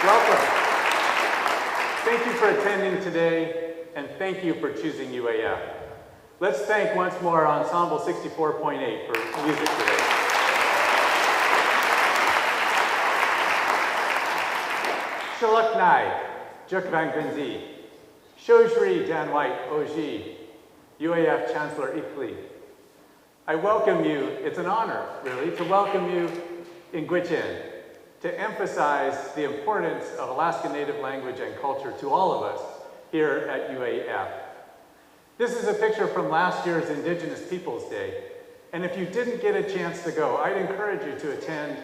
Welcome. Thank you for attending today, and thank you for choosing UAF. Let's thank once more Ensemble 64.8 for music today. Shaluk Nai, Juk Van Grinzi, Shojri Dan White, Oji, UAF Chancellor Ikli. I welcome you, it's an honor, really, to welcome you in Gwich'in, to emphasize the importance of Alaska Native language and culture to all of us here at UAF. This is a picture from last year's Indigenous Peoples Day, and if you didn't get a chance to go, I'd encourage you to attend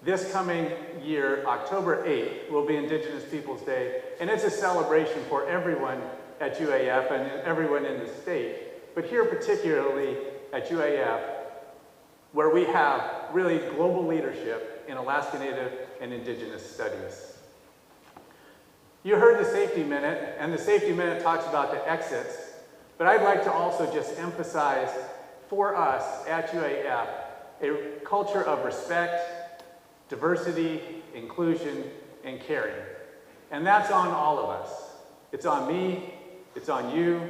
this coming year. October 8th will be Indigenous Peoples Day, and it's a celebration for everyone at UAF and everyone in the state, but here particularly at UAF, where we have really global leadership in Alaska Native and Indigenous studies. You heard the Safety Minute, and the Safety Minute talks about the exits, but I'd like to also just emphasize for us at UAF a culture of respect, diversity, inclusion, and caring. And that's on all of us. It's on me, it's on you.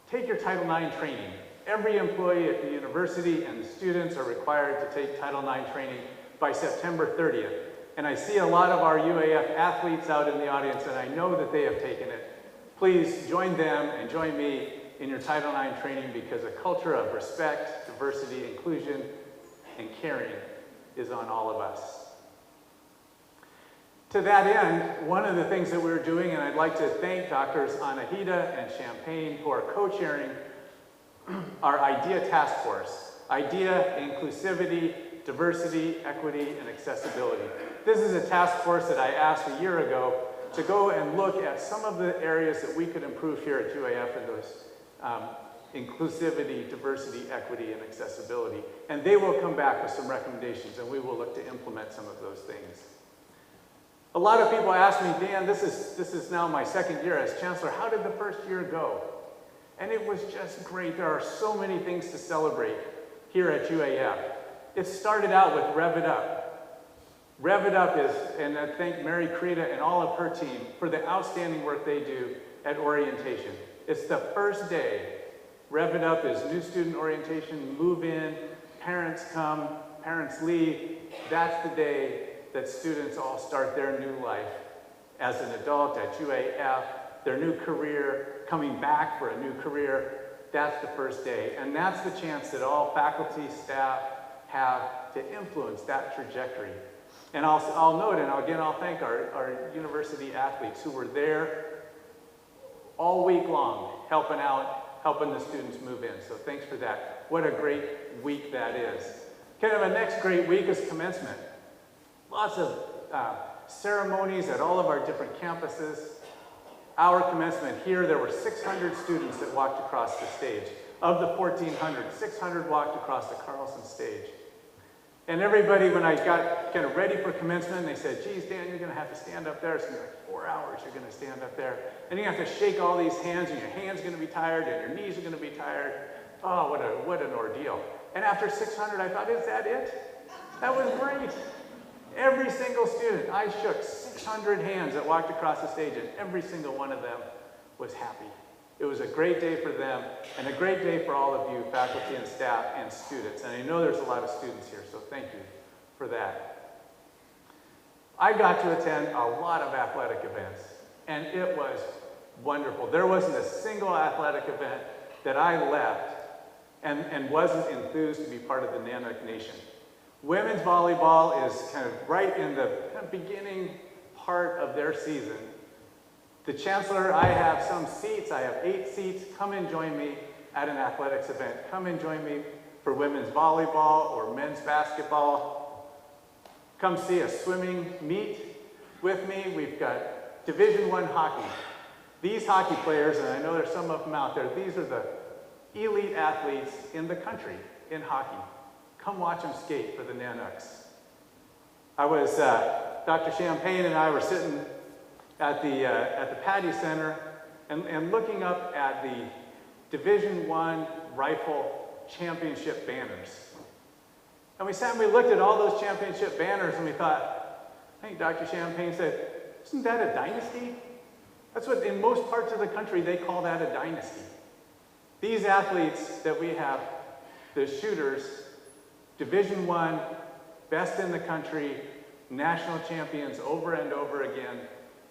Take your Title IX training. Every employee at the university and the students are required to take Title IX training by September 30th. And I see a lot of our UAF athletes out in the audience, and I know that they have taken it. Please join them and join me in your Title IX training, because a culture of respect, diversity, inclusion, and caring is on all of us. To that end, one of the things that we're doing, and I'd like to thank Drs. Anahita and Champagne who are co-chairing our IDEA task force. IDEA, inclusivity, diversity, equity, and accessibility. This is a task force that I asked a year ago to go and look at some of the areas that we could improve here at UAF in those inclusivity, diversity, equity, and accessibility. And they will come back with some recommendations, and we will look to implement some of those things. A lot of people ask me, Dan, this is now my second year as Chancellor, how did the first year go? And it was just great. There are so many things to celebrate here at UAF. It started out with Rev It Up. Rev It Up is, and I thank Mary Creta and all of her team for the outstanding work they do at orientation. It's the first day. Rev It Up is new student orientation, move in, parents come, parents leave. That's the day that students all start their new life as an adult at UAF, their new career, coming back for a new career. That's the first day. And that's the chance that all faculty, staff have to influence that trajectory. And I'll note, and again, I'll thank our university athletes who were there all week long, helping out, helping the students move in. So thanks for that. What a great week that is. Kind of a next great week is commencement. Lots of ceremonies at all of our different campuses. Our commencement here, there were 600 students that walked across the stage. Of the 1,400, 600 walked across the Carlson stage. And everybody, when I got kind of ready for commencement, they said, geez, Dan, you're going to have to stand up there. It's going to be like 4 hours you're going to stand up there. And you have to shake all these hands, and your hands are going to be tired, and your knees are going to be tired. Oh, what an ordeal. And after 600, I thought, is that it? That was great. Every single student, I shook 600 hands that walked across the stage, and every single one of them was happy. It was a great day for them, and a great day for all of you, faculty and staff and students. And I know there's a lot of students here, so thank you for that. I got to attend a lot of athletic events, and it was wonderful. There wasn't a single athletic event that I left and wasn't enthused to be part of the Nanook Nation. Women's volleyball is kind of right in the beginning part of their season. The Chancellor, I have some seats, I have 8 seats. Come and join me at an athletics event. Come and join me for women's volleyball or men's basketball. Come see a swimming meet with me. We've got Division I hockey. These hockey players, and I know there's some of them out there, these are the elite athletes in the country in hockey. Come watch them skate for the Nanooks. Dr. Champagne and I were sitting at the Patty Center and looking up at the Division I rifle championship banners. And we sat and we looked at all those championship banners and we thought, I think Dr. Champagne said, isn't that a dynasty? That's what, in most parts of the country, they call that a dynasty. These athletes that we have, the shooters, Division I, best in the country, national champions over and over again,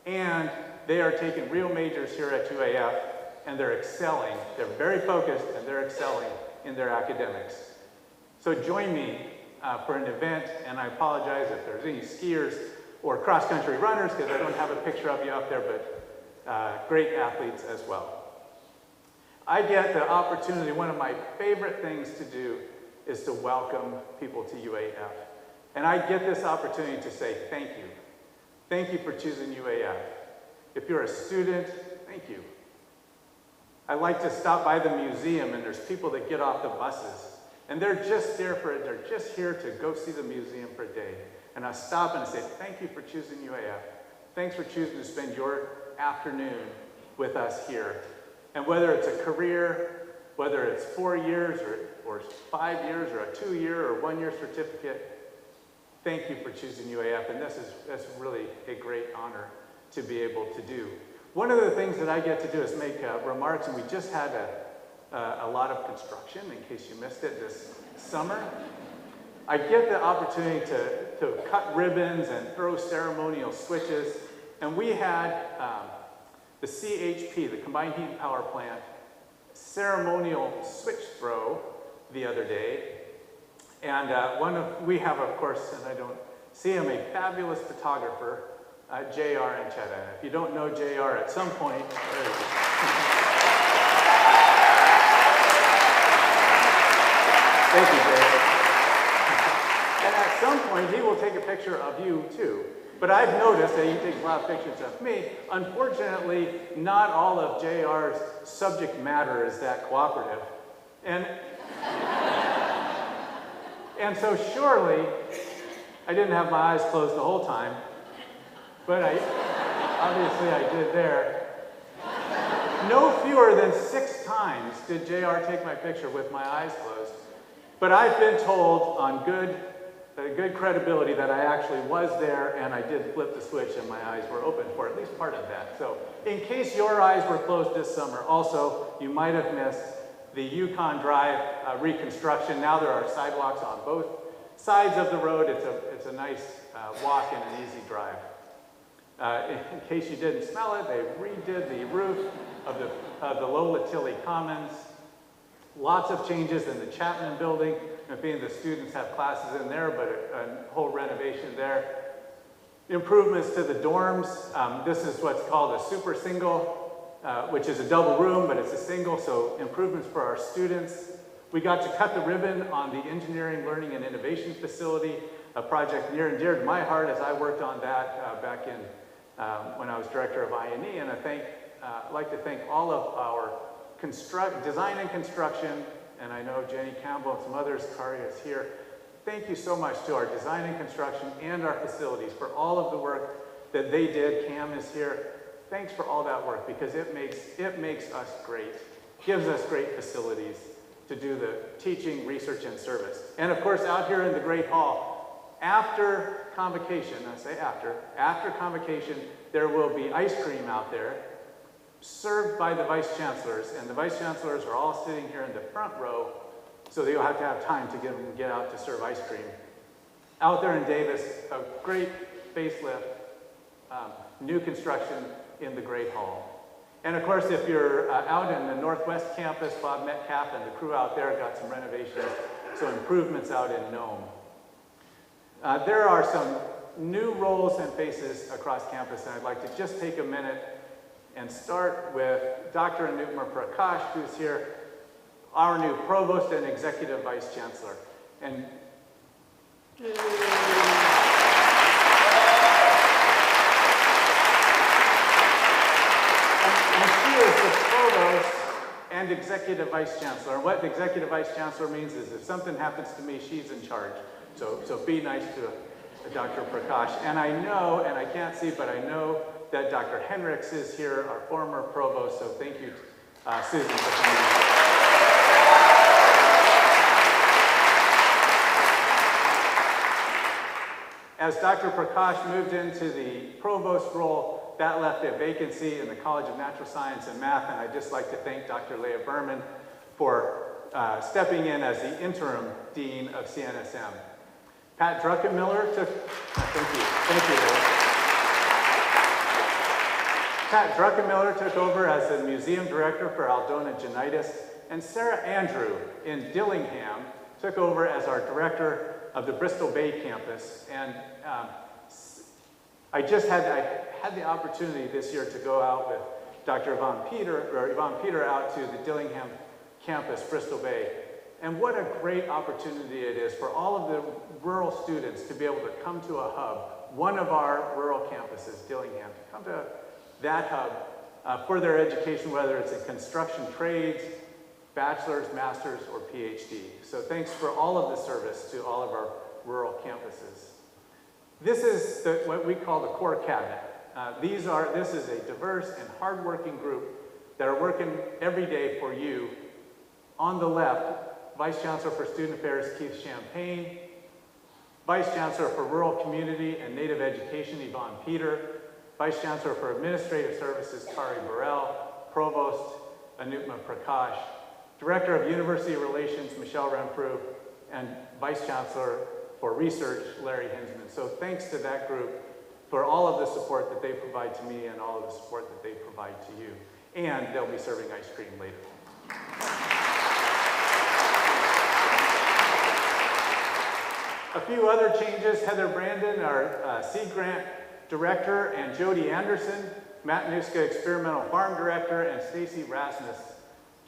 and they are taking real majors here at UAF, and they're excelling. They're very focused, and they're excelling in their academics. So join me for an event, and I apologize if there's any skiers or cross-country runners, because I don't have a picture of you up there, but great athletes as well. I get the opportunity, one of my favorite things to do is to welcome people to UAF. And I get this opportunity to say thank you. Thank you for choosing UAF. If you're a student, thank you. I like to stop by the museum, and there's people that get off the buses, and they're just here to go see the museum for a day. And I stop and say, thank you for choosing UAF. Thanks for choosing to spend your afternoon with us here. And whether it's a career, whether it's 4 years or 5 years or a 2-year or 1-year certificate, thank you for choosing UAF. And that's really a great honor to be able to do. One of the things that I get to do is make remarks, and we just had a lot of construction, in case you missed it, this summer. I get the opportunity to cut ribbons and throw ceremonial switches, and we had the CHP, the Combined Heat and Power Plant, ceremonial switch throw the other day. And we have, of course, and I don't see him, a fabulous photographer, JR and Chetta. If you don't know JR, at some point, thank you, JR. And at some point, he will take a picture of you too. But I've noticed that he takes a lot of pictures of me. Unfortunately, not all of JR's subject matter is that cooperative. And so surely, I didn't have my eyes closed the whole time, but obviously I did there. No fewer than 6 times did JR take my picture with my eyes closed. But I've been told on good credibility that I actually was there, and I did flip the switch and my eyes were open for at least part of that. So in case your eyes were closed this summer, also, you might have missed the Yukon Drive reconstruction. Now there are sidewalks on both sides of the road. It's a nice walk and an easy drive. In case you didn't smell it, they redid the roof of the Lola Tilly Commons. Lots of changes in the Chapman building. Being the students have classes in there, but a whole renovation there. Improvements to the dorms. This is what's called a super single, which is a double room, but it's a single, so improvements for our students. We got to cut the ribbon on the Engineering, Learning, and Innovation Facility, a project near and dear to my heart as I worked on that back in when I was director of I&E, and I'd like to thank all of our design and construction, and I know Jenny Campbell and some others, Kari is here. Thank you so much to our design and construction and our facilities for all of the work that they did. Cam is here. Thanks for all that work, because it makes us great, gives us great facilities to do the teaching, research, and service. And of course, out here in the Great Hall, after Convocation, I say after Convocation, there will be ice cream out there served by the Vice Chancellors, and the Vice Chancellors are all sitting here in the front row, so you'll have to have time to get out to serve ice cream. Out there in Davis, a great facelift, new construction in the Great Hall. And of course, if you're out in the Northwest Campus, Bob Metcalf and the crew out there got some renovations, so improvements out in Nome. There are some new roles and faces across campus, and I'd like to just take a minute and start with Dr. Anupma Prakash, who's here, our new Provost and Executive Vice Chancellor. And she is the Provost and Executive Vice Chancellor. And what the Executive Vice Chancellor means is if something happens to me, she's in charge. So be nice to Dr. Prakash. And I know, and I can't see, but I know that Dr. Henricks is here, our former provost, so thank you, Susan, for coming. As Dr. Prakash moved into the provost role, that left a vacancy in the College of Natural Science and Math, and I'd just like to thank Dr. Leah Berman for stepping in as the interim dean of CNSM. Pat Druckenmiller took, thank you, Leah. Pat Druckenmiller took over as the museum director for Aldona Janitis, and Sarah Andrew in Dillingham took over as our director of the Bristol Bay campus. And I had the opportunity this year to go out with Dr. Yvonne Peter out to the Dillingham campus, Bristol Bay. And what a great opportunity it is for all of the rural students to be able to come to a hub, one of our rural campuses, Dillingham, to come to that hub for their education, whether it's in construction trades, bachelor's, master's, or PhD. So thanks for all of the service to all of our rural campuses. This is what we call the core cabinet. This is a diverse and hardworking group that are working every day for you. On the left, Vice Chancellor for Student Affairs, Keith Champagne, Vice Chancellor for Rural Community and Native Education, Yvonne Peter, Vice Chancellor for Administrative Services, Kari Burrell, Provost, Anupma Prakash, Director of University Relations, Michelle Renfrew, and Vice Chancellor for Research, Larry Hinsman. So thanks to that group for all of the support that they provide to me and all of the support that they provide to you. And they'll be serving ice cream later. A few other changes: Heather Brandon, our Seed Grant Director, and Jody Anderson, Matt Nuska, Experimental Farm Director, and Stacy Rasmus,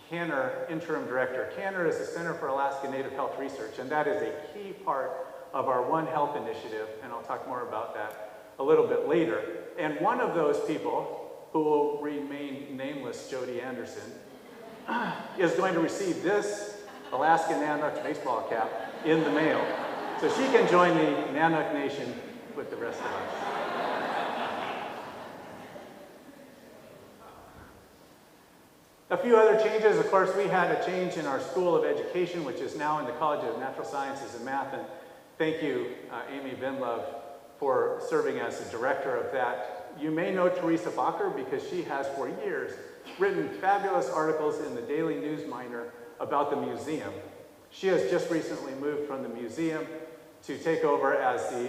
Canner, Interim Director. Canner is the Center for Alaska Native Health Research, and that is a key part of our One Health initiative, and I'll talk more about that a little bit later. And one of those people, who will remain nameless, Jody Anderson, is going to receive this Alaska Nanook baseball cap in the mail, so she can join the Nanook Nation with the rest of us. A few other changes. Of course, we had a change in our School of Education, which is now in the College of Natural Sciences and Math, and thank you, Amy Vinlove, for serving as the director of that. You may know Teresa Bacher because she has, for years, written fabulous articles in the Daily News Miner about the museum. She has just recently moved from the museum to take over as the